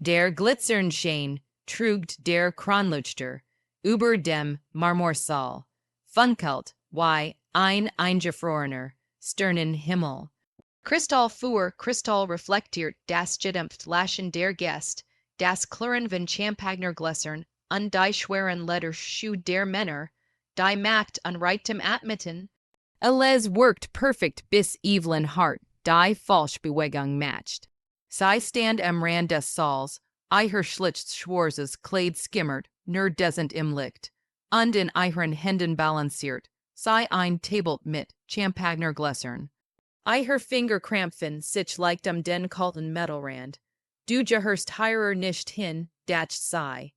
Der glitzern Schein, trugt der Kronleuchter, über dem Marmorsaal, funkelt, wie ein eingefrorener, sternen Himmel. Kristall fuhr, Kristall reflektiert das gedämpft Lachen der Gäste, das Klirren von Champagnergläsern, und die schweren Lederschuhe der Männer, die Macht an Reichtum atmeten. Alles worked perfect bis Evelyn Hart, die Falschbewegung matcht. Sie stand am Rand des Saals, ihr schlichtes schwarzes Kleid skimmert, nur descent im Licht, und in ihren Händen balanciert, sei ein Tablet mit Champagnergläsern. Ihr Fingerkrampfen sich leicht am den kalten Metallrand. Du gehörst hierer nicht hin, dacht sei.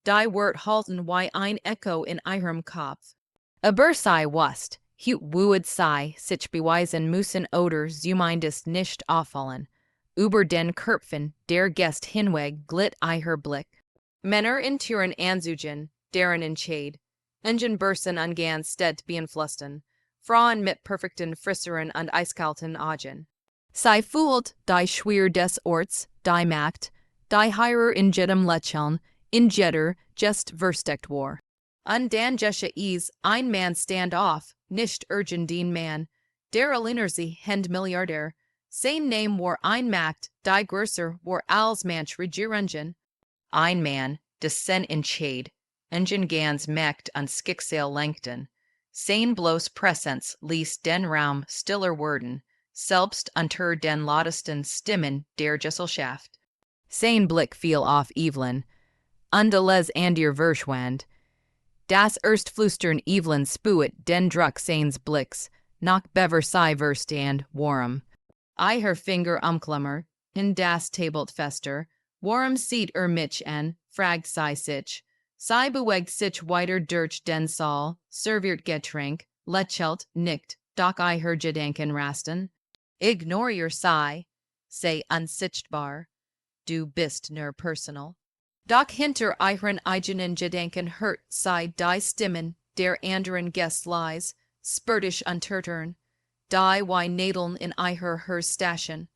Die Wort halten wie ein Echo in ihrem Kopf. Aber sei wust, hut wued sei, sich beweisen müssen oder zumindest nicht auffallen. Über den Köpfen der Gäste hinweg glitt ihr Blick. Männer in Türen anzugen, deren in Shade. Engine Bursen an ganz Stedt beeinflussten. Frauen mit perfekten Frisseren und eiskalten Augen. Sei fühlt die Schwer des Orts, die Macht, die hierer in jedem Lächeln, in jeder just versteckt war. Und dann gesche is ein Mann stand auf, nicht irgendein Mann, der alleinerziehende Milliardär. Sein Name war ein Macht, die größer war als manch Regierungen. Ein Mann, des in Shade, engine ganz Macht an Schicksal lenkten. Sein bloß Präsenz ließ den Raum stiller werden, selbst unter den lautesten Stimmen der Gesellschaft. Sein Blick fiel auf Evelyn, und alles andere verschwand. Das Erstflüstern Evelyn spuet den Druck seines Blicks, nach bever sei verstand, warm. Ihr Finger umklammer, in das Tablet fester, warm sieht mich an, fragt sei sich. Sei bewegt sich weiter durch den Saal, serviert Getränk, lächelt, nickt, doch ihr Gedanken rasten. Ignorier sei, sei unsichtbar, du bist nur personal. Doch hinter ihren eigenen Gedanken hört sei die Stimmen der anderen Gäste leise, spöttisch untertön, die wie Nadeln in ihr stachen.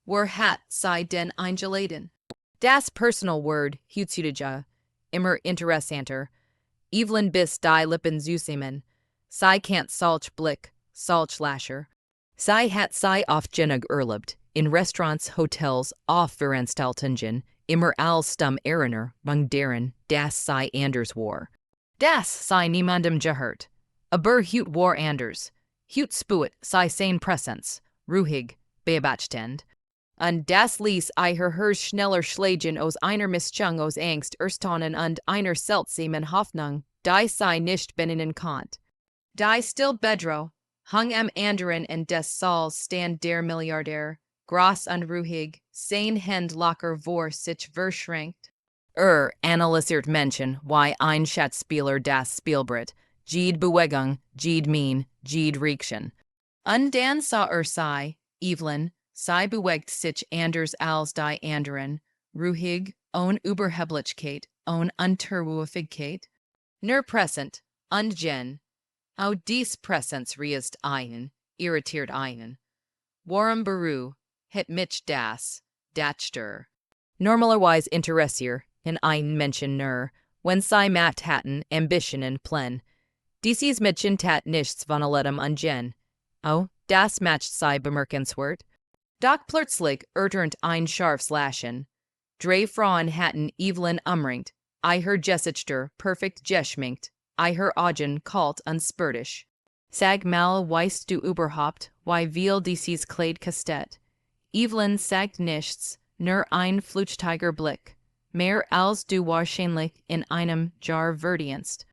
Wer hat sei den eingeladen? Das personal Word, heutzutage, immer interessanter. Evelyn bis die Lippen zusammen. Sei kennt solch Blick, solch Lascher. Sei hat sei oft genug erlebt, in Restaurants, Hotels, auf Veranstaltungen, immer als stumm Eriner, bang deren, das sei anders war. Das sei niemandem gehört. Aber hut war anders. Hut spuet sei sein Präsenz, ruhig, beobachtend. Und das ließ ihr schneller schlagen aus einer Mischung aus Angst, Erstaunen und einer seltsamen Hoffnung, die sei nicht benennen konnt. Die still Bedro, hung am anderen Ende des Saals stand der Milliardär, groß und ruhig, sein Hand locker vor sich verschränkt. Analysiert Menschen, wie ein Schatzspieler das Spielbrett, jede Bewegung, jede Mien, jede Reaktion. Und dann sah sei, Evelyn, sei bewegt sich anders als die anderen, ruhig, ohne Überheblichkeit, ohne Unterwürfigkeit. Nur präsent, und gen. Auch dies Präsenz reizt einen, irritiert einen. Warum beru, het mich das, datster. Normalerweise interessier, in einen Menschen nur, wenn sei Macht hatten, Ambitionen plen. Dieses Mädchen tat nichts von alledem und gen. Oh, das matcht sei bemerkenswert. Doch plötzlich ertönt ein scharfes Lachen. Drei Frauen hatten Evelyn umringt, ihr Gesichter perfekt geschminkt, ihr Augen kalt und spöttisch. Sag mal, weißt du überhaupt, wie viel dieses Kleid kostet? Evelyn sagt nichts, nur ein flüchtiger Blick, mehr als du wahrscheinlich in einem Jar verdienst.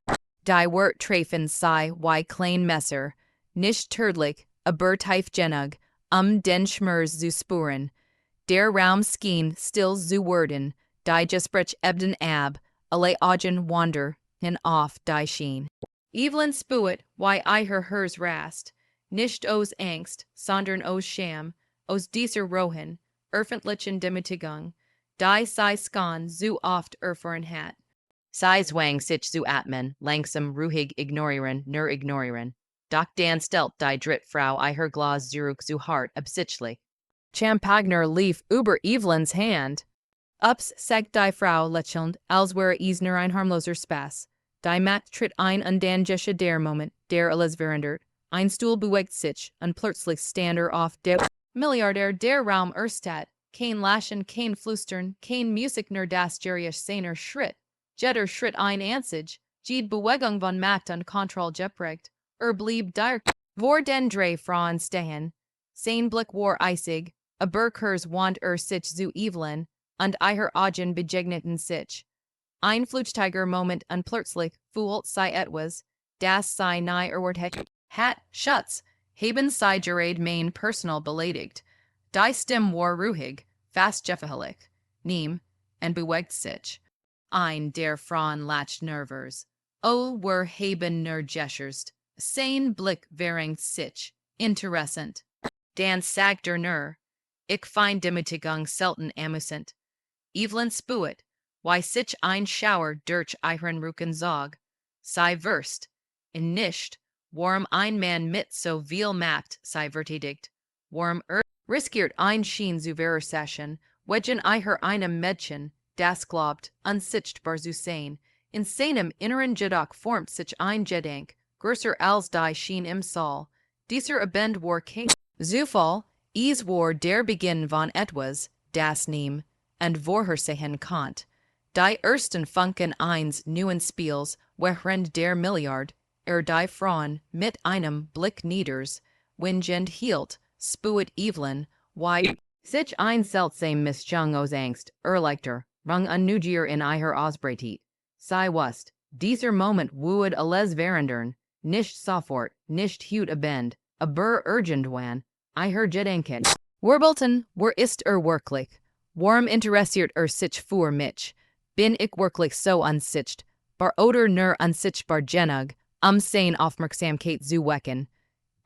Die Wort treffen sei wie klein Messer, nicht tödlich, aber tief genug, den Schmerz zu spüren. Der Raum schien still zu werden, die Gespräch ebden ab, alle Augen wander hinauf die Schien. Evelyn spuet, wie ihr hers rast, nicht aus Angst, sondern aus Scham, aus dieser rohen, öffentlichen Demütigung, die sei skan zu oft erfahren hat. Sei zwang sich zu atmen, langsam ruhig ignorieren, nur ignorieren. Doch dann stellt die Drittfrau ihr Glas zurück zu hart absichtlich. Champagner lief über Evelyns Hand. Ups sag die Frau lächelnd, als wäre es nur ein harmloser Spaß. Die Macht tritt ein und dann geschieht der Moment, der alles verändert. Ein Stuhl bewegt sich, und plötzlich stand auf der Milliardär der Raum erstat. Kein Lachen, kein Flüstern, kein Musik nur das Gerisch seiner Schritt. Jeder Schritt ein einzig, jede Bewegung von Macht und Kontrolle geprägt. Blieb dir vor den drei Frauen stehen. Sein Blick war eisig, aber Kurs wand sich zu Evelyn, und ihre Augen begegneten sich. Ein flüchtiger Moment und plötzlich fühlt sie etwas, das sie nie erwartet hat. Schutz, haben sie gerade mein Personal beleidigt. Die Stimme war ruhig, fast gefährlich, nehm, und bewegt sich. Ein der Frauen lacht nervös. Wir haben nur gestures. Sein Blick verringt sich, interessant. Dan sagt nur, ich find Demütigung selten amusant. Evelyn spuet, why sich ein Schauer durch ihren Rücken zog. Sei verst, in nicht, warum ein Mann mit so viel Macht sei verteidigt, warum riskiert ein Schien zu Versaschen, wegen ihr einem Mädchen, das glaubt, unsichtbar zu sein. In seinem inneren Jedoch formt sich ein Gedank, größer als die Schien im Saal. Dieser Abend war kein Zufall, es war der Beginn von etwas, das nehm, und vorhersehen konnt. Die ersten Funken eines neuen Spiels während der Milliard, die Frauen mit einem Blick nieders, wingend hielt, spuet Evelyn, why sich ein seltsam Mischung aus Angst, Erleichter, rung unneugier in ihr Ausbreitet. Sie wusst, dieser Moment would alles verändern, nicht sofort, nicht heute Abend, aber irgendwann, ihr Gedanken. Verbotene, wo ist wirklich? Warum interessiert sich für mich? Bin ich wirklich so unsicht, bar oder nur unsichtbar genug, sein Aufmerksamkeit zu wecken?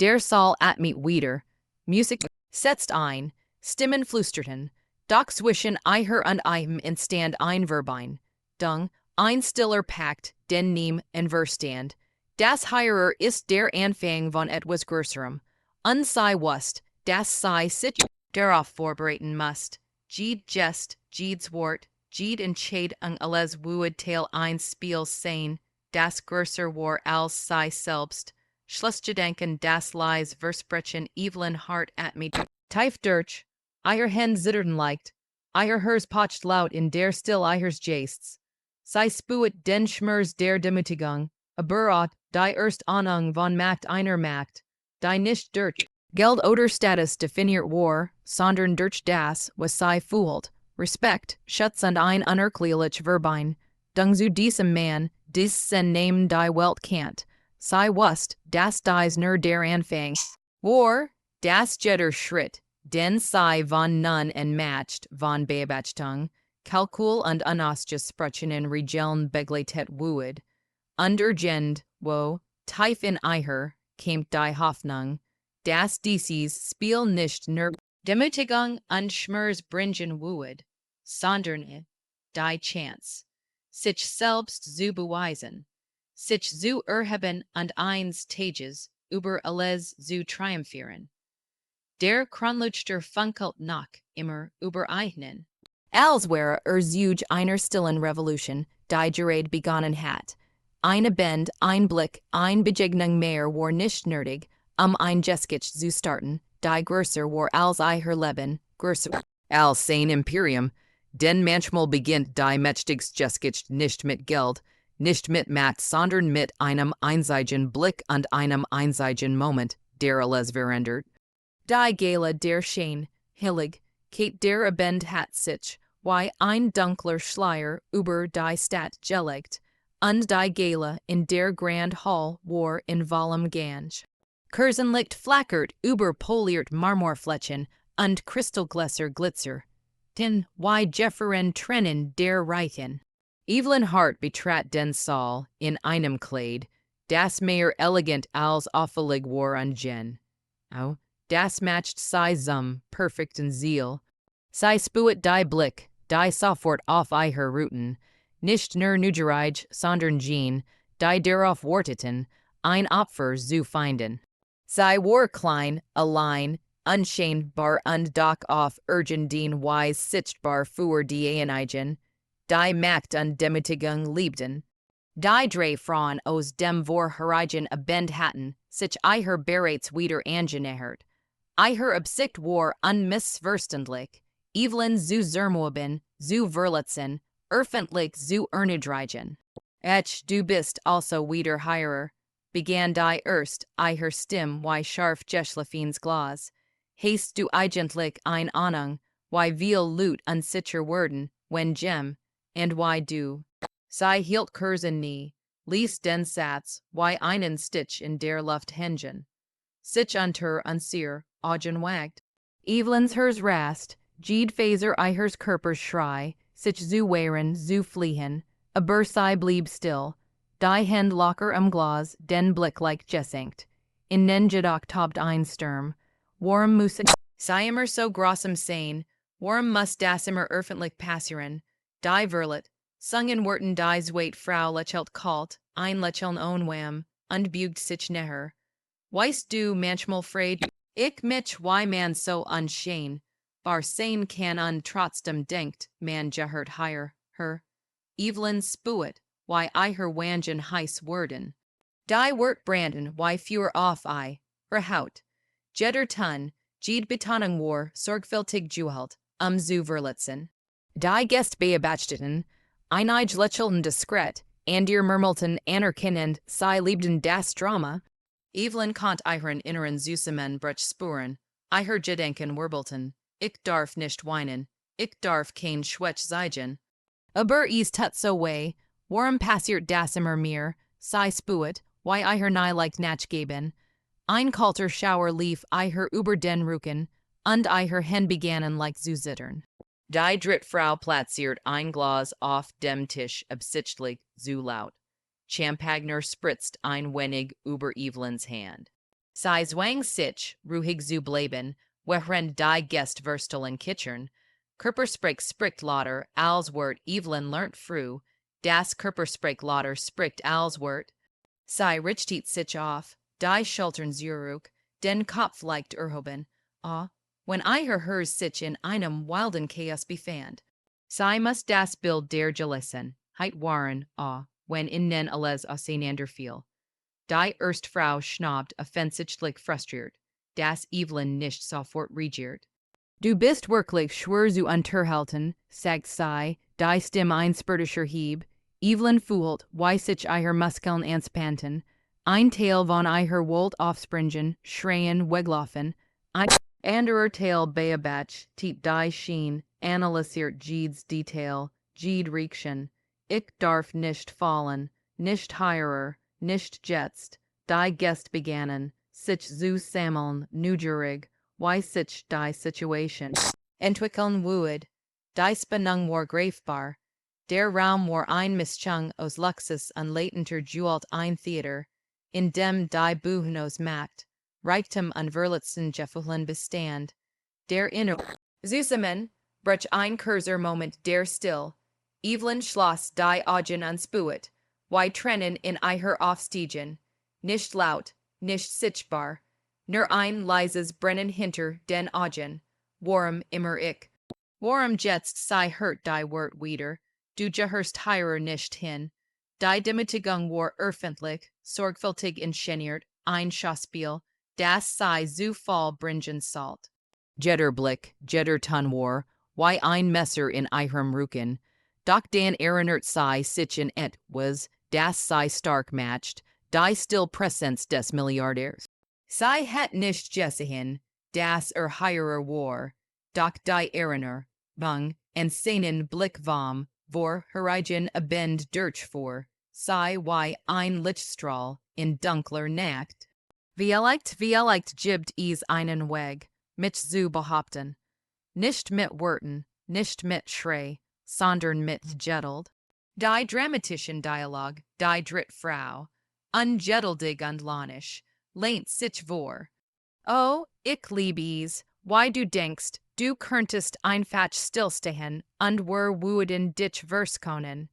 Der Saal atmet wieder, Musik setzt ein, Stimmen flüsterten, doch zwischen ihr und ihm entstand ein Verbein, dung, ein stiller Pakt, den nehm en Verstand. Das Heirer ist der Anfang von etwas Größerem. Und sie wusst, dass sie sich darauf vorbereiten musst. Jede Gest, jedes Wort, jede Entscheidung alles would Teil ein Spiel sein, das größer war als sie selbst. Schlussgedanken das lies versprechen Evelyn Hart at me. Tief durch, ihr Hände zitterten leicht, ihr Hers pocht laut in der still ihres Gests. Sie spuet den Schmerz der Demütigung, aber auch die erst Ahnung von Macht einer Macht, die nicht durch Geld oder Status definiert war, sondern durch das, was sie fühlt, Respekt, Schutz und ein unerklärlich Verbein, dung zu diesem Mann, dies sen Namen die Welt kennt. Sie wusst, dass dies nur der Anfang war, das jeder Schritt, den sie von nun entmacht von Beobachtung, Kalkül und Unausgesprochen in Regeln begleitet would. Untergend, wo, tief in ihr, kämt die Hoffnung, dass dieses Spiel nicht nur Demütigung und Schmerz bringen would, sondern die Chance, sich selbst zu beweisen, sich zu erheben und eines Tages über alles zu triumphieren. Der Kronleuchter funkelt noch immer über einen. Als wäre Zug einer stillen Revolution, die gerade begonnen hat. Eine Bend, ein Blick, ein Begegnung mehr war nicht nötig, ein Geskitch zu starten, die größer war als ihr Leben, größer als sein Imperium, denn manchmal beginnt die mächtigste Geskitch nicht mit Geld, nicht mit Macht, sondern mit einem einzigen Blick und einem einzigen Moment, der alles verändert. Die Gala der Schein, hillig, Kate der Abend hat sich, wie ein dunkler Schleier über die Stadt gelegt, und die Gala in der Grand Hall war in vollem Gange. Kerzenlicht flackert über poliert Marmorflächen und Kristallgläser glitzer. Den wie Jefferen trennen der Reichen. Evelyn Hart betrat den Saal in einem Kleid, das mehr elegant als auffällig war und Jen. Oh, das matcht sei perfekt in Ziel. Sei spuet die Blick, die sofort auf ihr Routen, nicht nur Nugerige, sondern Jean, die darauf warteten, ein Opfer zu finden. Sei war klein, allein, Unchained bar und dock off urgendien wise sichtbar für die Einigen, die Macht und Demütigung liebten. Die drei Frauen aus dem Vorherigen Abend hatten, sich ihrer bereits wieder angenähert. Ihre Absicht war unmissverständlich, Evelyn zu zermürben, zu verletzen, öffentlich zu erniedrigen. Du bist also wieder hier, begann die erst, ihre Stimme wie scharf Geschliffens Glas. Hast du eigentlich eine Ahnung, wie viel Lut unsicher werden, wenn Jem, and why du? Sie hielt Kursen nie, ließ den Satz, wie einen Stich in der Luft hängen. Sich unter unser Augen wagt. Evelyn's hers rast, jede Faser ihres Körpers schrei, sich zu wehren, zu fliehen, aber sie blieb still. Die Hand locker Glas, den Blick like gesenkt. In den Jedoch tobt ein Sturm. Warum muss sie immer so grossem sein? Warum muss das immer öffentlich passieren? Die Verlet, sungen Wurten die Zweit Frau lächelt kalt, ein Lächeln onwam, und bugt sich näher. Weißt du manchmal Freud, ich mich wie man so unschein, war sein kann und trotzdem denkt, man gehört hier, her. Evelyn spuet, wie ihre Wangen heiß werden. Die Wort branden, wie für auf Haut. Jeder Tun, jede Betonung war sorgfältig geübt, zu verletzen. Die Gäste beobachteten, einige lächelten diskret, ihr murmelten anerkennend, sie liebten das Drama. Evelyn konnte ihren inneren Süßemen Bruch spüren, ihr Gedenken wirbelten, ich darf nicht weinen, ich darf kein Schwäch zeigen. Aber tut so weh, warum passiert das immer mehr, sie spuet, wie ihr nie leicht nachgeben. Ein kalter Schauer lief ihr über den Rücken, und ihr Hände begannen like zu zittern. Die Drittfrau platziert ein Glas auf dem Tisch absichtlich zu laut. Champagner spritzt ein wenig über Evelyns Hand. Sie zwang sich, ruhig zu bleiben, während die Gäste verstellen kichern. Körpersprech spricht lauter, als Wort Evelyn lernt früh, das Körpersprech lauter spricht als Wort. Sie richtet sich auf, die Schultern zurück, den Kopf leicht erhoben. Wenn ihr sich in einem wilden Chaos befand. Sie muss das Bild der Gelissen, heit waren, wenn innen alles auseinanderfiel. Die Erstfrau schnaubt offensichtlich frustriert, das Evelyn nicht sofort regiert. Du bist wirklich schwer zu unterhalten, sagt sie, die Stimme ein spöttischer Hieb. Evelyn fühlt, wie sich ihre Muskeln anspannen. Ein Teil von ihr wollt aufspringen, schreien, weglaufen. Ein anderer Teil beobachtet die Schien, analysiert jedes Detail, jede Reaktion. Ich darf nicht fallen, nicht heirer, nicht jetzt. Die Gäste begannen, sich zu sammeln, neugierig, wie sich die Situation entwickeln würde. Die Spannung war greifbar. Der Raum war ein Mischung aus Luxus und latenter Jewelt ein Theater, in dem die Bühne aus Macht, Reichtum und verletzten Gefühlen bestand. Der Inner Zusammen brach ein kurzer Moment der still. Evelyn schloss die Augen und spuet, wie Tränen in ihr Aufstiegen. Nicht laut, nicht sichtbar, nur ein leises Brennen hinter den Augen. Warum immer ich? Warum jetzt sei hört die Wort wieder? Du gehörst hier nicht hin. Die Demütigung war öffentlich, sorgfältig inszeniert, ein Schauspiel, das sei zu voll bringen sollt. Jeder Blick, jeder Ton war, wie ein Messer in ihrem Rücken. Doch den erinnert sei sich in was, das sei stark matcht, die Stillpräsenz des Milliardärs. Sie hat nicht gesehen, das hierer war, doch die Erinner, bang, en seinen Blick vom, Vorherigen Abend durchfuhr, sei wie ein Lichtstrahl in dunkler Nacht. Vielleicht gibt es einen Weg, mich zu behaupten. Nicht mit Worten, nicht mit Schrei, sondern mit Geduld. Die dramatischen Dialog, die Drittfrau, ungeduldig und launisch, lehnt sich vor. Ich liebe es, wie du denkst, du könntest einfach stillstehen und würden dich verskonen.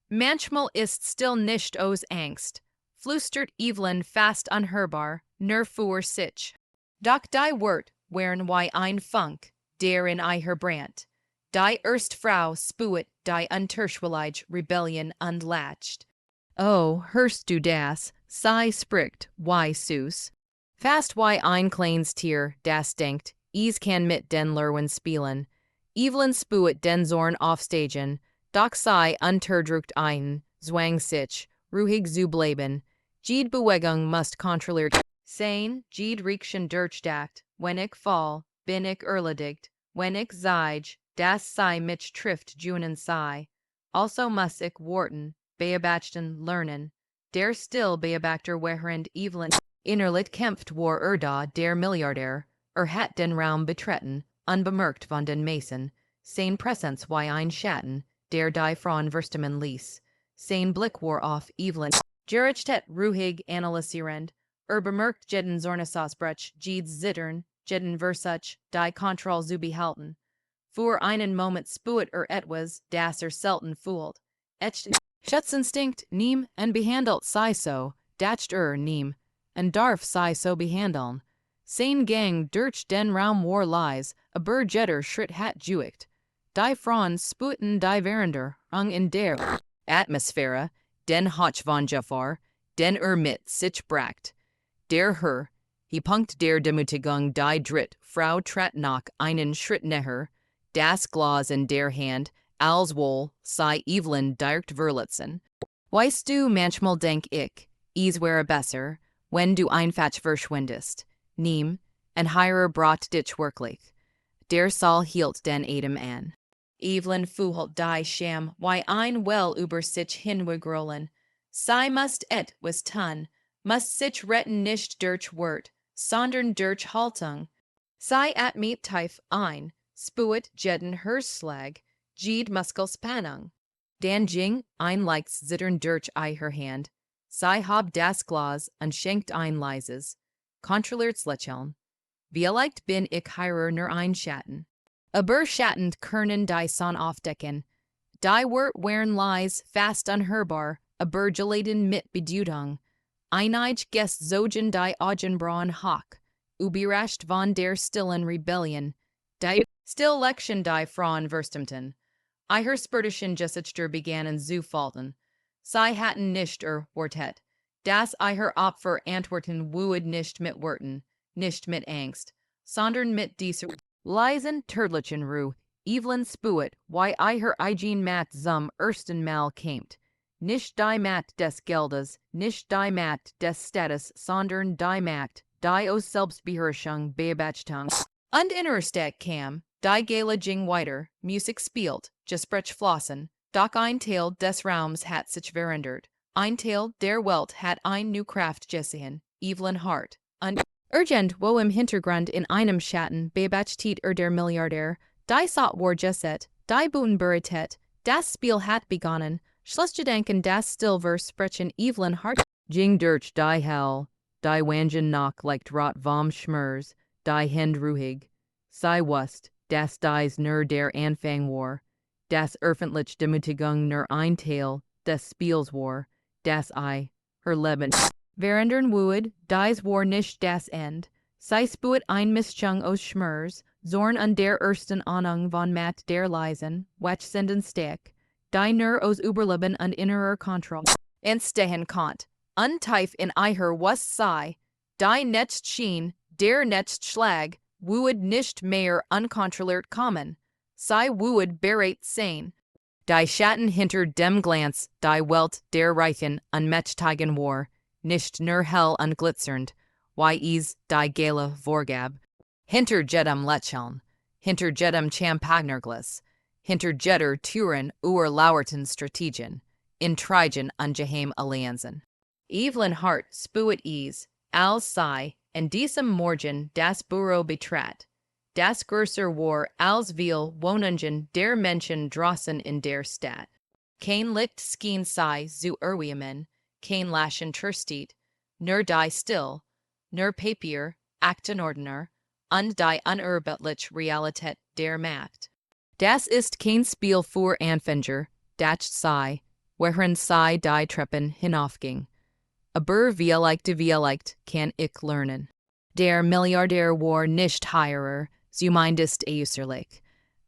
Manchmal ist still nicht aus Angst, flüstert Evelyn fast unhörbar, nur für sich. Doch die Wort, wern why ein Funk, der in I her Brand. Die erst Frau spuet die unterschwellige Rebellion unlatched. Oh, hörst du das, sei spricht, why Süß. Fast why ein kleines Tier, das denkt, kann mit den Lerwen spielen. Evelyn spuet den Zorn aufsteigen, doch sei unterdrückt ein, zwang sich, ruhig zu bleiben. Jede Bewegung muss kontrolliert sein, jede Reaktion durchdacht, wenn ich fall, bin ich erledigt, wenn ich zeige, das sei mich trifft junen sei. Also muss ich warten, beobachten lernen, der still beobachter während Evelyn innerlich kämpft war da der Milliardär, hat den Raum betreten, unbemerkt von den Mason, sein Präsenz wie ein Schatten, der die Frauen verstehen ließ. Sein Blick war auf Evelyn, gerichtet ruhig analysierend, bemerkt jeden Zornasausbruch, jedes Zittern, jeden Versuch, die Kontrolle zu behalten. Für einen Moment spuet etwas, das selten fühlt. Schutzinstinkt neem en behandelt sei so, dacht neem, en darf sei so behandeln. Sein Gang durch den Raum war lies, jetter schritt hat juicht. Die Frauen sputen die Verender, in der Atmosphäre, den Hoch von Jafar, den mit sich bracht. Der Herr, he punkt der Demutigung die Dritt, Frau trat nach einen Schritt näher, das Glas in der Hand, als wohl sei Evelyn direkt verletzen. Weißt du, manchmal denk ich, es wäre besser, wenn du einfach verschwindest, neem, en higher brought dich wirklich. Der Saal hielt den Atem an. Evelyn fühlt die Scham, wie ein Well über sich hinwegrollen. Sie must was tun, must sich retten nicht durch Wort, sondern durch Haltung. Sie mit tief ein, spuet jeden Hirschslag, jede Muskelspannung. Dan Jing ein leichts Zittern durch her Hand. Sie hab das Glas und schenkt ein leises, kontrolliertes Lächeln. Vielleicht bin ich heirer nur ein Schatten. Aber schattend können die Sonne aufdecken. Die Wort wären leis, fast unhörbar, aber geladen mit Bedeutung. Einige Gäste zogen die Augenbrauen hoch, überrascht von der stillen Rebellion. Die Stilllection die Frauen verstimmten. Ihre spärtischen Gesichter begannen zu falten. Sie hatten nicht Wortet. Das ihr Opfer antworten wued nicht mit Worten, nicht mit Angst, sondern mit dieser leisen tödlichen Ruhe. Evelyn spuet, wie ihr eigen Macht zum ersten Mal kämt. Nicht die Macht des Geldes, nicht die Macht des Status, sondern die Macht, die aus Selbstbeherrschung Beobachtung und Innersteg kam, die Gala ging weiter, Musik spielt, Gespräch flossen, doch ein Teil des Raums hat sich verändert. Ein Teil der Welt hat ein new Kraft gesehen, Evelyn Hart. Und urgent wo im Hintergrund in einem Schatten beobachtet der Milliardär, die Saat war geset, die Butenburitet, das Spiel hat begonnen, Schlussgedanken das Stillver sprechen Evelyn Hart, ging durch die Hell, die Wangen noch leicht rot vom Schmers, die Hand ruhig. Sie wusst, dass dies nur der Anfang war, das öffentlich Demutigung nur ein Teil des Spiels war, das her Leben verändern wued, dies war nicht das End. Sie spuet ein Mischung aus Schmers, Zorn an der ersten Ahnung von Macht der Leisen, wachsenden Steck, die nur aus Überleben und innerer Kontrolle entstehen konnt, untief in ihr was sei, die Netzt schien, der Netzt Schlag, wued nicht mehr unkontrolliert kommen. Sie wued bereit sein. Die Schatten hinter dem Glanz, die Welt der Reichen unmächtigen war, nicht nur hell und glitzernd, wie es die Gala vorgab. Hinter jedem Lächeln, hinter jedem Champagnerglas, hinter jeder Türen lauerten Strategien, intrigen und geheim Allianzen. Evelyn Hart spuet als sei, in diesem Morgen das Büro betrat. Das größer war als viel Wohnungen der Menschen draußen in der Stadt. Kein Licht schien sei zu erwärmen, kein Laschen tröstet, nur die still, nur Papier, Aktenordner, und die unerbittliche Realität der Macht. Das ist kein Spiel für Anfänger, dacht sei, worin sei die Treppen hinaufging. Aber vielleicht kann ich lernen. Der Milliardär war nicht heirer, zumindest äußerlich.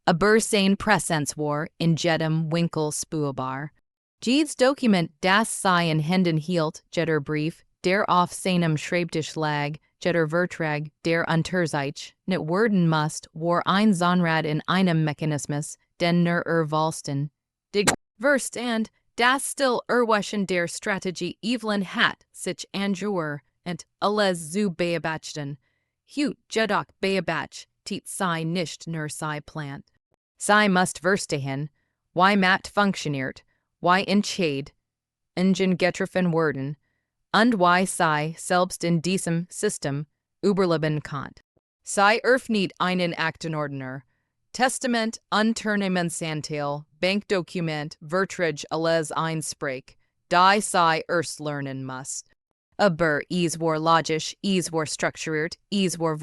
Aber sein Präsenz war in jedem Winkel spürbar. Jedes Dokument, das sei in Händen hielt, jeder Brief, der auf seinem Schreibtisch lag, jeder Vertrag, der unter sich nicht werden musst, war ein Zahnrad in einem Mechanismus, den nur Wahlsten. Dig Verstand, das still Erweschen der Strategie Evelyn Hart, sich anjur, und alles zu beobachten. Hut jedoch beobacht, tiet sei nicht nur sei plant. Sei must verstehen, why Macht funktioniert, why entscheid, Ingen getroffen werden, und why sei selbst in diesem System überleben kann. Sei nicht einen Aktenordner, Testament, Unternehmensanteil, Bankdokument, Vertrag alles einsprach, die sei erst lernen muss. Aber es war logisch, es war strukturiert, es war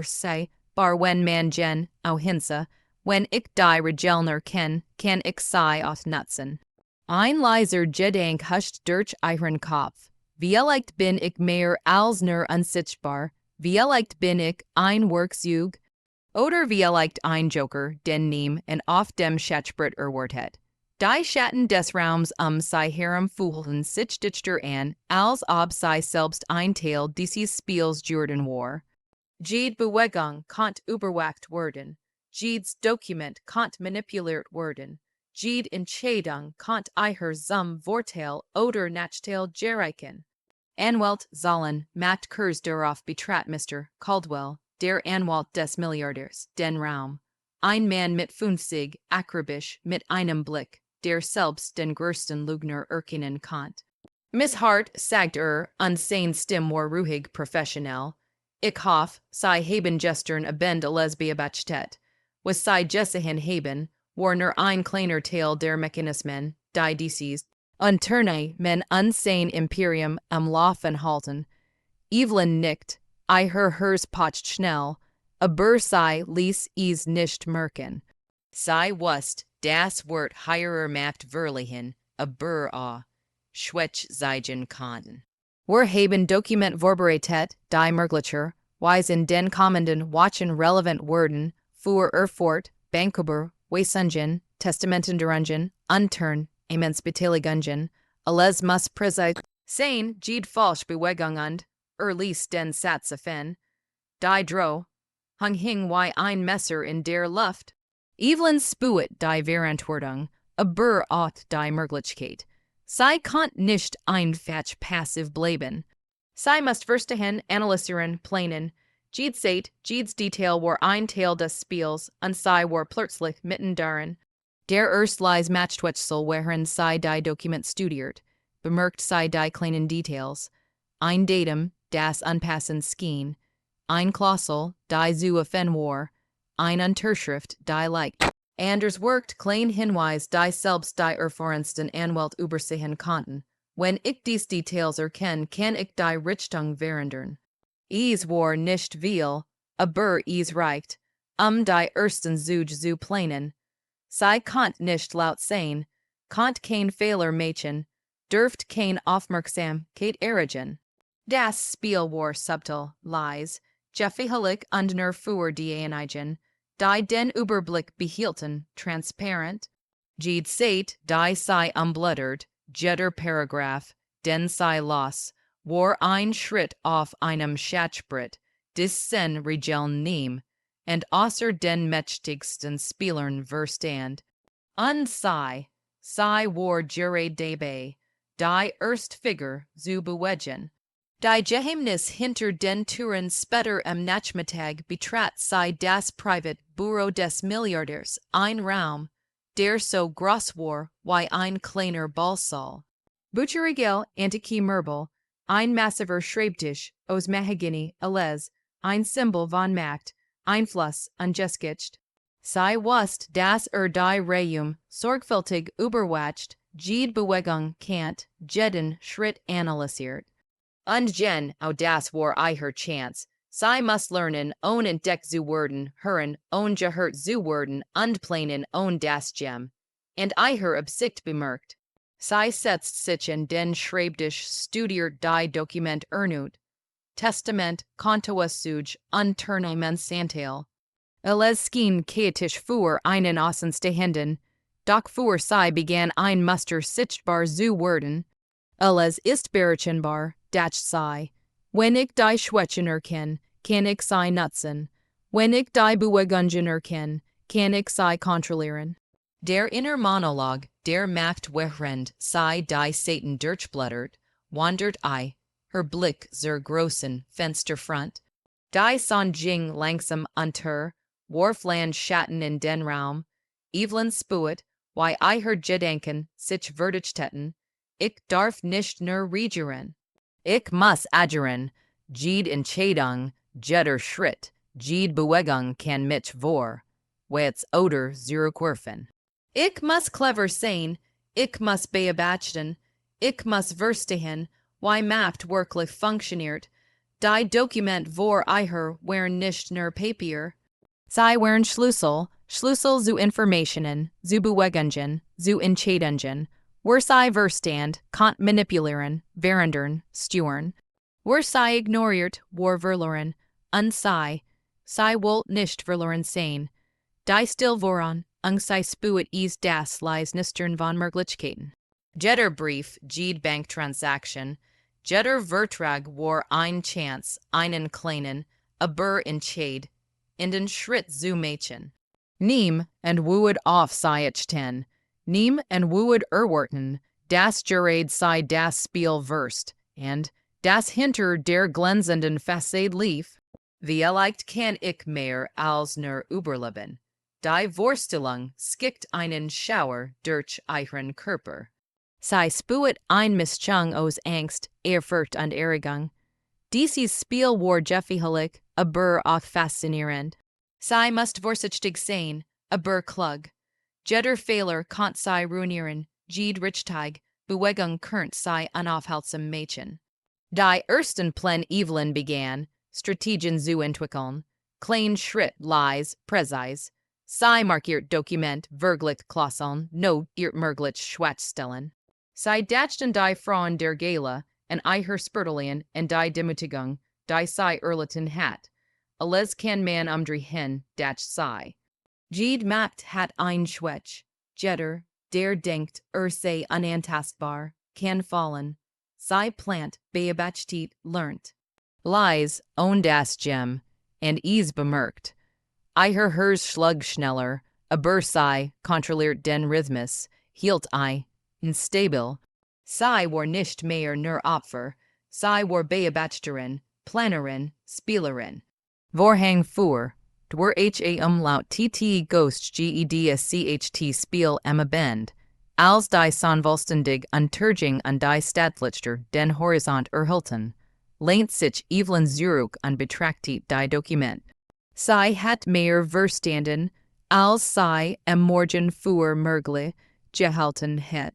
sei, bar wenn man gen, au hinsa, wenn ich die Regelner ken, kann ich sei aus nutzen. Ein leiser Gedank huscht durch ihren Kopf. Vielleicht bin ich mehr als nur unsichtbar, vielleicht bin ich ein Werkzeug, oder vielleicht ein Joker, den Neem en auf dem Schatzbrett erwartet. Die Schatten des Raums sei herumfuhren sich dichter an, als ob sei selbst ein Teil dieses Spiels Jordan war. Jede Bewegung konnte überwacht werden, jedes Dokument konnte manipuliert werden, jede Entscheidung konnte ihr zum Vorteil oder Nachteil gereichen. Anwalt sollen Macht Kurs darauf betrat Mr. Caldwell, der Anwalt des Milliardärs, den Raum. Ein Mann mit 50, akribisch, mit einem Blick, der selbst den größten Lügner erkennen konnte. Miss Hart sagt und sein Stimme war ruhig professionell. Ich hoffe, sei haben gestern Abend alles beobachtet. Was sei Jessihin haben, war nur ein kleiner Teil der Mechanismen, die dieses Unterne men sein Imperium am Laufen halten. Evelyn nickt, hers pocht schnell, aber sei ließ es nicht merken. Sei wusst, das Wort heirer Macht verliehen, aber schwäch zeigen konnten. Wir haben Dokument vorbereitet, die Möglicher, wise in den kommenden Wochen relevant werden, für Erfurt, Banküber, Weisungen, Testamenten derungen, Untern, Emancipateligung, alles muss präsent sein, jede falsch Bewegung und, ließ den Satz offen, die Droh, hing wie ein Messer in der Luft. Evelyn spuet die Verantwortung, aber auch die Möglichkeit. Sei konnt nicht einfach passiv bleiben. Sei must verstehen, analysieren, planen. Jedes Zeit, jedes Detail war ein Teil des Spiels, und sei war plötzlich mitten darin. Der erstleis Matchwechsel während sei die Dokument studiert, bemerkt sei die kleinen Details. Ein Datum, das unpassend schien. Ein Klausel, die zu offen war. Ein Unterschrift, die leicht. Anders worked klein Hinweis, die selbst die erfahrensten Anwalt übersehen konnten. Wenn ich dies Details erkenne, kann ich die Richtung verändern. Es war nicht viel, aber es reicht, die ersten Züge zu planen. Sei konnt nicht laut sein, konnt kein Fehler machen, dürft kein Aufmerksamkeit erregen. Das Spiel war subtil, leise, gefährlich und nur für diejenigen, die den Überblick behielten, transparent. Jede Zeit, die sei umblättert, jeder Paragraph, den sei los, war ein Schritt auf einem Schatzbrett, des sen Regeln nehm, und außer den mächtigsten Spielern verstand. Und sei war jure dabei, die Erstfigur zu bewegen. Die Geheimnis hinter den Türen später am Nachmittag betrat sei das Privatbüro des Milliardärs, ein Raum, der so groß war wie ein kleiner Ballsaal. Bücherregal, antike Möbel, ein massiver Schreibtisch aus Mahagony, alles, ein Symbol von Macht, Einfluss ungeschickt. Sei wusst, dass die Reichtum sorgfältig überwacht, jede Bewegung kennt, jeden Schritt analysiert. Und das war ihr Chance. Sei muss lernen, entdeckt zu werden, hören, gehört zu werden, und planen, das Gem. Und ihr Absicht bemerkt. Sei setzt sich in den Schreibtisch, studiert die Dokument erneut. Testament, Kontoasuj, Unternehmen Santail. Eleskin Keetisch für einen Außenstehenden. Doch für sie begann ein Muster sichtbar zu werden. Es ist berechenbar, dass sie, wenn ich die Schwächen erkenne, kann ich sie nutzen. Wenn ich die Bewegungen erkenne, kann ich sie kontrollieren. Der inner Monolog, der Macht während sie die Satan durchblättert, wandert her Blick zur großen Fensterfront. Die Sonjing langsam unter, Warfland Schatten in den Raum, Evelyn spuet, why her Gedanken sich verdichten, ich darf nicht nur regieren. Ich muss agieren, jede Entscheidung, jeder Schritt, jede Bewegung kann mich vor, weits oder zurückwerfen. Ich muss clever sein, ich muss beobachten, ich muss verstehen, why Macht wirklich funktioniert, die Dokument vor waren nicht nur Papier. Sie waren Schlüssel zu Informationen, zu Bewegungen, zu Entscheidungen, sie verstand, konnte manipulieren, verändern, steuern, sie ignoriert, verloren, und sie wollte nicht verloren sein. Die still voran, sie spuet das lies nistern von Möglichkeiten. Jeder Brief, jede Banktransaction, jeder Vertrag war ein Chance, einen kleinen, aber Entscheid, in den Schritt zu machen. Neem and wued auf ten. Neem and wued erwarten, das Gerade sei das Spiel verst, and das hinter der glänzenden Fassade lief. Vielleicht kann ich mehr als nur überleben. Die Vorstellung skickt einen Schauer durch ihren Körper. Sie spuet ein Mischung aus Angst, Ehrfurcht und Erregung. Dieses Spiel war gefährlich, aber auch faszinierend. Sie muss vorsichtig sein, aber klug. Jeder Fehler kann sie ruinieren, jede Richtung, Bewegung könnt sie unaufhaltsam machen. Die ersten Pläne Evelyn begann, Strategien zu entwickeln, klein Schritt lies, präzise. Sie markiert Dokument wirklich Klassen, no ihr möglich Schwachstellen. Sie dachten die Frauen der Gala, en ihr Spurtelien en die Demütigung, die sie erlitten hat. Alles kann man umdrehen, dat sei. Jede Macht hat ein Schwäch. Jeder, der denkt, sei unantastbar, kann fallen. Sie plant, beobachtet, lernt. Lies, ohne das Gem, and bemerkt. Hers schlug schneller, aber sie kontrolliert den Rhythmus, hielt instabil. Sie war nicht mehr nur Opfer, sie war Beobachterin, Planerin, Spielerin. Vorhang für, dwar laut tt Ghost gedschcht Spiel bend, als die sonvolstendig Unterging an die Stadtlichter den Horizont erhielten, lehnt sich Evelyn zurück und betrachtet die Dokument. Sie hat mehr verstanden, als sie am Morgen für möglich gehalten hat.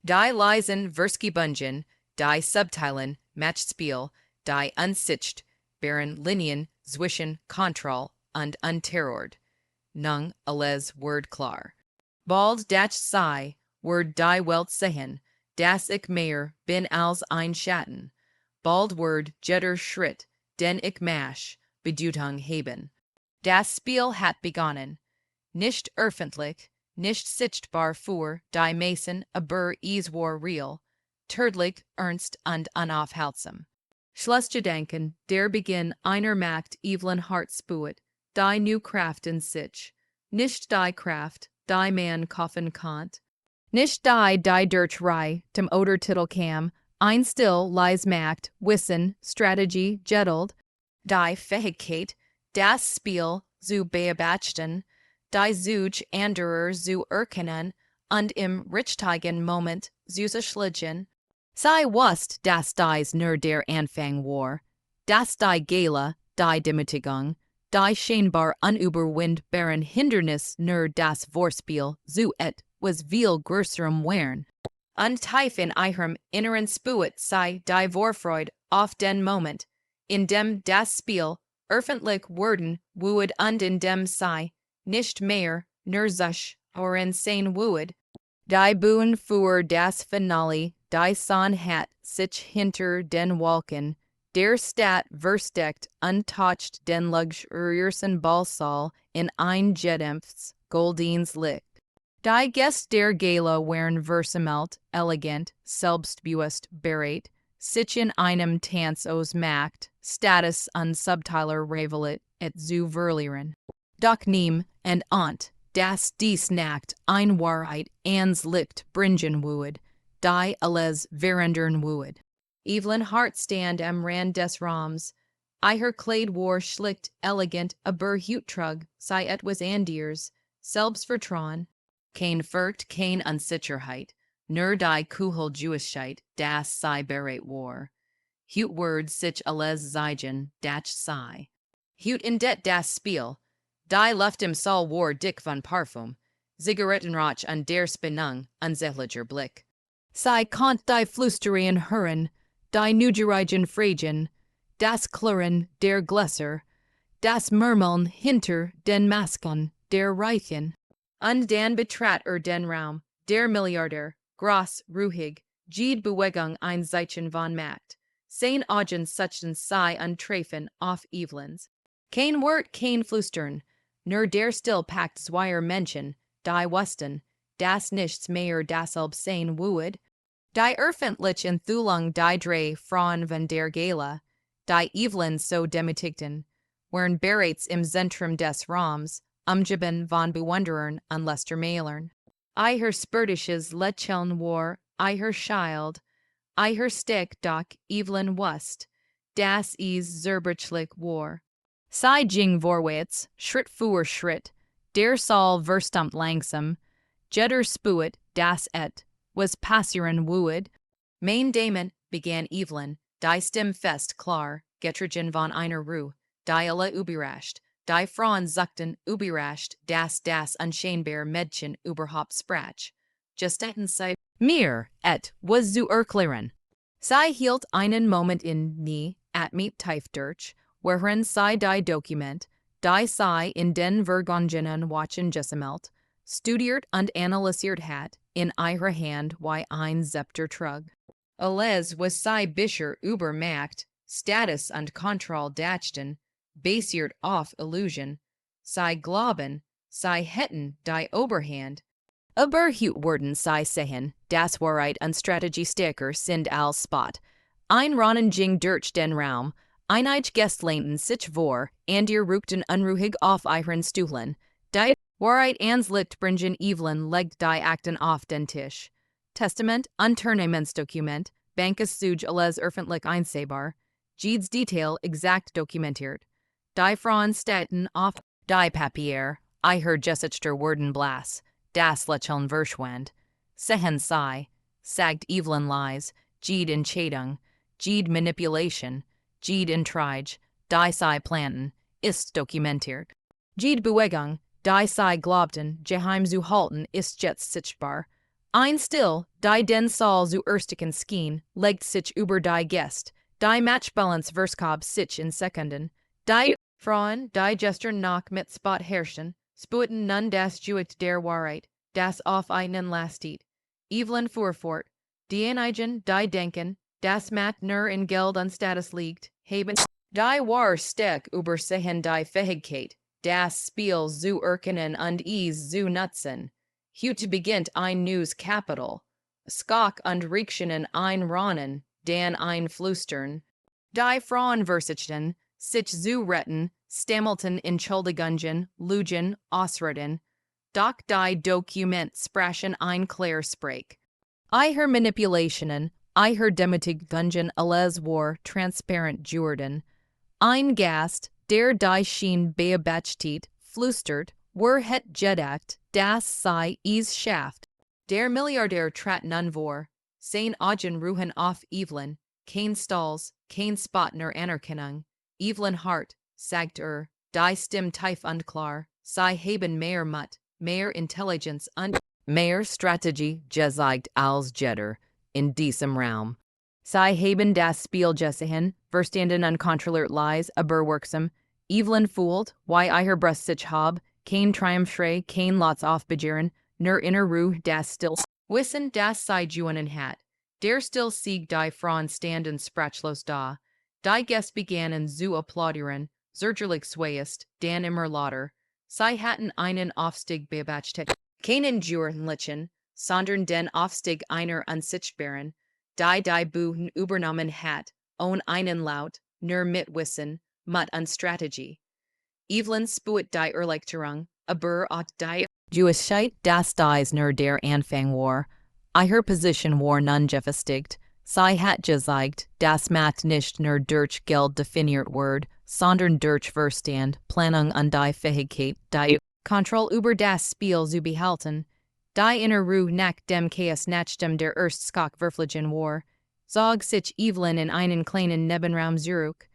Die leisen Versgebungen, die subtilen Matchspiel, die unsicht, baren Linien zwischen Kontroll und Unterord. Nun alles word klar. Bald dat sei, word die Welt sehen, dass ich mehr bin als ein Schatten. Bald word jeder Schritt, den ich mach, Bedeutung haben. Das Spiel hat begonnen. Nicht öffentlich, nicht sichtbar für die Mason, aber es war real, tödlich, ernst und unaufhaltsam. Schlussgedanken, der Beginn einer Macht Evelyn Hart spuet, die new Kraft in sich. Nicht die Kraft, die man kaufen konnt. Nicht die durch Rei, dem Odertitel kam, ein still lies Macht, Wissen, Strategie, geduld. Die Fähigkeit, das Spiel zu beobachten, die Zuge anderer zu erkennen und im richtigen Moment zu schligen. Sie wusste, dass dies nur der Anfang war, dass die Gala, die Demütigung, die scheinbar unüberwindbaren Hindernis nur das Vorspiel zu was viel größerem waren. Und tief in ihrem Inneren spuet sie die Vorfreude auf den Moment, in dem das Spiel öffentlich werden wued und in dem sie nicht mehr nur sich oren sein wued. Die Bühne für das Finale, die Son hat sich hinter den Wolken, der Stat versteckt, untouched den luxuriersten Ballsaal in ein Gedämpftes, Goldines Licht. Die Gäste der Gala wären versamelt, elegant, selbstbewusst bereit, sich in einem Tanz aus Macht, Status und subtiler Revelit et zu verlieren. Doch nehm and ont, das dies Nacht ein Wahrheit ans Licht bringen would, die alles verandern would. Evelyn Hart stand am Rand des Raums, her Kleid war schlicht, elegant, aber Huttrug, sei etwas Andiers, Selbstvertrauen, kein Furcht, kein Unsicherheit, nur die Kugeljuigkeit, das sei bereit war. Hut word sich alles zeigen, dat sei. Hut in det das Spiel, die Luft im Saal war dick von Parfum, Zigarettenrauch und der Spannung, unsäglicher Blick. Sei konnte die Flüsterien hören, die Nugerigen Fragen, das Klirren der Gläser, das Murmeln hinter den Masken der Reichen. Und dann betrat den Raum, der Milliardär, groß, ruhig, jede Bewegung ein Zeichen von Macht. Sein Augen suchten sei untreffen auf Evelyns. Kein Wort, kein Flüstern, nur der still packt zwei Menschen, die wussten, das nichts mehr dasselbe sein would. Die öffentlich Enthüllung die drei Frauen von der Gala, die Evelyn so demütigten, waren bereits im Zentrum des Raums, umgeben von Bewunderern und Lästermählern. Her spöttisches Lächeln war, her Schild, her Stick doch Evelyn wusst, dass es zerbrechlich war. Sie ging vorwärts, Schritt für Schritt, der Saal verstummt langsam, jeder spuet, das was passieren would. Mein Damen, begann Evelyn, die Stimme fest klar, getrigen von einer Ruhe, die alle überrascht, die Frauen suchten überrascht, das unscheinbar Mädchen überhaupt sprach. Just hätten sie Mehr, was zu erklären. Sie hielt einen Moment inne, mit Tiefdurch, worin sie die Dokument, die sie in den vergangenen Wochen gesammelt, studiert und analysiert hat, in ihrer Hand wie ein Zepter trug. Alles was sie bisher über Macht, Status und Kontrolle dachten, basiert auf Illusion. Sie glauben, sie hätten die Oberhand. Aber hut worden sie sehen, das Wahrheit und Strategie stärker sind als Spot. Ein Ronnen ging durch den Raum, einige Gästleinten sich vor, und ihr rückten unruhig auf ihren Stühlen. Die Wahrheit ans Licht bringen Evelyn legt die Akten auf den Tisch. Testament, Unternehmensdokument, Bankessuge alles öffentlich einsehbar, jedes Detail exakt dokumentiert. Die Frauen staten auf die Papier, her gesichter worden blass, das Lächeln verschwand. Sehen sie, sagt Evelyn lies, jede Entscheidung, jede Manipulation, jede Intrige, die sie planten, ist dokumentiert. Jede Bewegung, die sie glaubten, geheim zu halten, ist jetzt sichtbar. Ein Still, die den Saal zu ersticken schien, legt sich über die Gäste, die Matchbalance verskab sich in Sekunden. Die Frauen, die gestern noch mit Spot herrschten, sputen nun das Juicht der Wahrheit, das auf ihnen lastet. Evelyn fuhr fort. Diejenigen, die denken, das Macht nur in Geld und Status liegt, haben die war stark übersehen die Fähigkeit, das Spiel zu erkennen und es zu nutzen. Heute beginnt ein neues Kapital. Skak und Riechenen ein Ronnen, dann ein Flüstern. Die Frauen versichten, sich zu retten, stammelten Entschuldigungen, Lügen, Ausreden. Doch die Dokument sprachen ein Klarsprech. Her Manipulationen, her Demütigungen alles war transparent Jordan. Ein Gast, der die Schien beobachtet, flüstert, het gedacht, das sei es schafft. Der Milliardär trat nun vor, sein Augen ruhen auf Evelyn, kein Stolz, kein Spot nur Anerkennung. Evelyn Hart, sagt die Stimme tief und klar, sie haben mehr Mut, mehr Intelligenz und mehr Strategie gezeigt als jeder in diesem Raum. Sie haben das Spiel gesehen, verstanden unkontrolliert lies, aber wirksam. Evelyn fühlt, wie ihr Brust sich hab, kein Triumphschrei, kein Lots aufbegehren, nur inner Ruhe, das still Wissen, das sei Juenen hat. Der still Sieg die Frauen standen sprachlos da. Die Gest began in zu applaudieren, zurgerlich swayest, dan immer lauter, sei hatten einen Aufstieg beobachtet, keinen Jurenlichen, sondern den Aufstieg einer unsichtbaren, die Buchen übernommen hat, ohne einen Laut, nur mit Wissen, Mut und Strategie. Evelyn spuit die Erleichterung, aber auch die Gewissheit, dass dies nur der Anfang war. Ihre Position war nun gefestigt. Sie hat gezeigt, dass Macht nicht nur durch Geld definiert wird, sondern durch Verstand, Planung und die Fähigkeit, die Kontrolle über das Spiel zu behalten. Die inner Ruhe nach dem Chaos nach dem der Erstskak verfliegen war, zog sich Evelyn in einen kleinen Nebenraum zurück.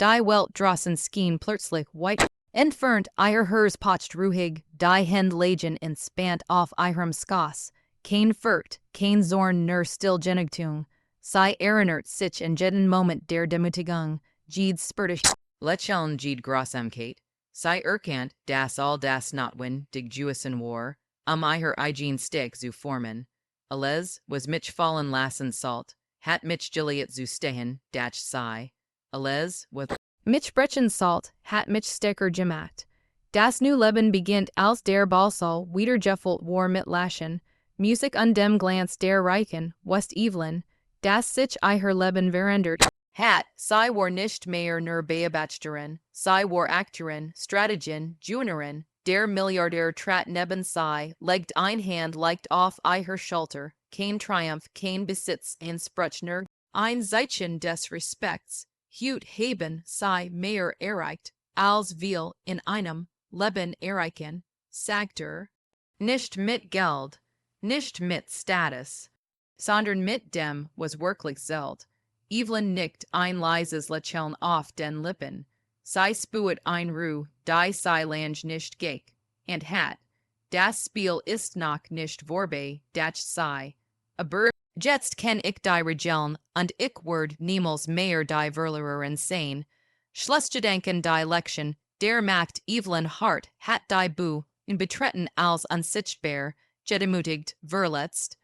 Die Welt draußen schien plötzlich weit entfernt, ihr Herz pocht ruhig, die Hände lagen entspannt auf ihrem Schoß, kein Furt, kein Zorn nur Stillgenugtuung. Sie erinnert sich in jeden Moment der Demütigung, jede spurtig Lächeln jede Grausamkeit. Sie erkannt, dass all das Notwin dig Jewison war, ihr eigen Steg zu formen. Alles was mich fallen lassen salt, hat mich Gilliat zu stehen, dach sei. Alles was mich brechen salt, hat mich stärker gemacht. Das new Leben beginnt als der Balsal wieder gefüllt war mit Laschen, Musik und dem Glanz der Reichen, West Evelyn, das sich ihr Leben verändert hat. Sie war nicht mehr nur Beobachterin, sie war Akterin, Strategin, Junirin. Der Milliardär trat neben sie, legt ein Hand leicht auf ihr Schulter, kein Triumph, kein Besitz, ein Sprüchner, ein Zeichen des Respekts. Hut haben sie mehr erreicht, als wir in einem Leben erreichen, sagte nicht mit Geld, nicht mit Status, sondern mit dem, was wirklich zählt. Evelyn nickt ein leises Lächeln auf den Lippen. Sie spuet ein Ruhe, die sie lang nicht geek, und hat. Das Spiel ist noch nicht vorbei, dach sie. Aber jetzt kann ich die Regeln, und ich werd niemals mehr die Verliererin sein. Schlussgedanken die Lektion, der Macht Evelyn Hart hat die Bu, in betreten als unsichtbar, gedemutigt, verletzt.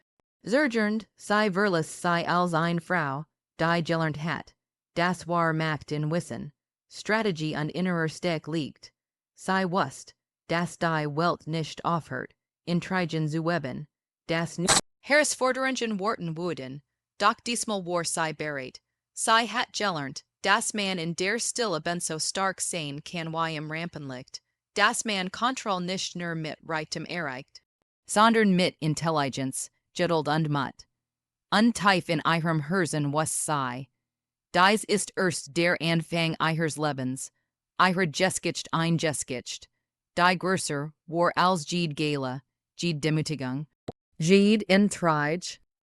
Zergernd, sie verlässt sie als eine Frau, die gelernt hat. Das war Macht in Wissen. Strategie und innerer Steg liegt. Sie wusst, dass die Welt nicht aufhört, intrigen zu weben, das Herausforderungen warten würden, doch diesmal war sie bereit. Sie hat gelernt, dass man in der Stille ben so stark sein kann wie im Rampenlicht, dass man Kontrolle nicht nur mit Reichtum erreicht, sondern mit Intelligenz, Geduld und Mut. Untief in ihrem Herzen was sie. Dies ist erst der Anfang ihres Lebens. Ihre Geschichte ein Geschichte. Die größer war als jede Gala, jede Demütigung, jede Intrige,